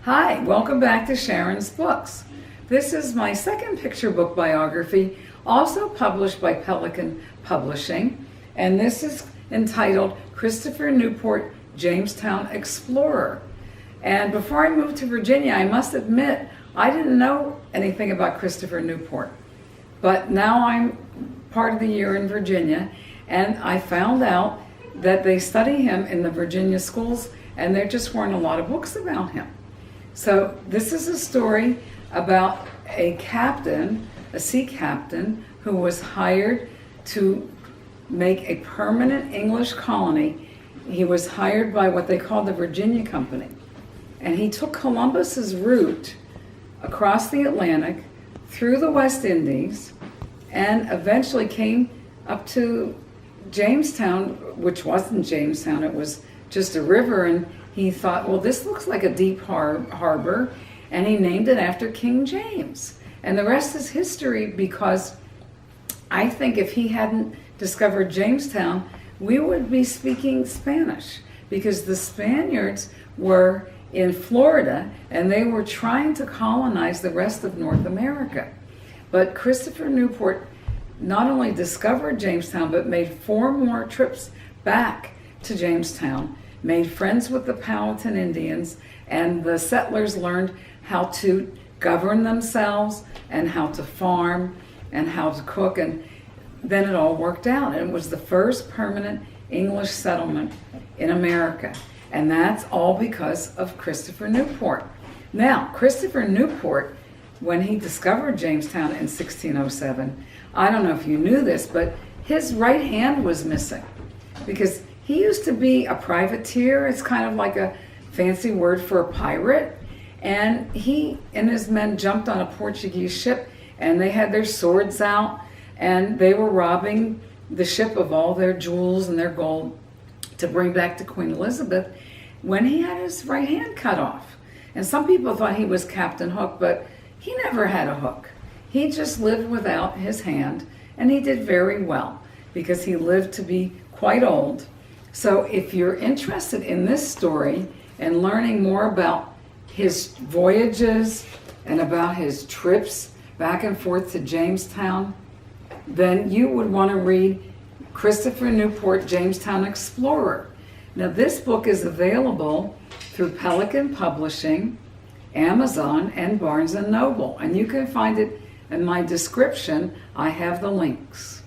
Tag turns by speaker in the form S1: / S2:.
S1: Hi, welcome back to Sharon's Books. This is my second picture book biography, also published by Pelican Publishing, and this is entitled Christopher Newport Jamestown Explorer. And before I moved to Virginia, I must admit I didn't know anything about Christopher Newport. But now I'm part of the year in Virginia, and I found out that they study him in the Virginia schools, and there just weren't a lot of books about him. So this is a story about a captain, a sea captain, who was hired to make a permanent English colony. He was hired by what they called the Virginia Company. And he took Columbus's route across the Atlantic, through the West Indies, and eventually came up to Jamestown, which wasn't Jamestown, it was just a river, and he thought, well, this looks like a deep harbor, and he named it after King James. And the rest is history, because I think if he hadn't discovered Jamestown, we would be speaking Spanish, because the Spaniards were in Florida, and they were trying to colonize the rest of North America. But Christopher Newport not only discovered Jamestown, but made 4 more trips back to Jamestown, made friends with the Powhatan Indians, and the settlers learned how to govern themselves and how to farm and how to cook, and then it all worked out. And it was the first permanent English settlement in America. And that's all because of Christopher Newport. Now, Christopher Newport, when he discovered Jamestown in 1607, I don't know if you knew this, but his right hand was missing, because he used to be a privateer. It's kind of like a fancy word for a pirate. And he and his men jumped on a Portuguese ship, and they had their swords out, and they were robbing the ship of all their jewels and their gold to bring back to Queen Elizabeth, when he had his right hand cut off. And some people thought he was Captain Hook, but he never had a hook. He just lived without his hand, and he did very well, because he lived to be quite old. So if you're interested in this story and learning more about his voyages and about his trips back and forth to Jamestown, then you would want to read Christopher Newport Jamestown Explorer. Now, this book is available through Pelican Publishing, Amazon, and Barnes & Noble, and you can find it in my description. I have the links.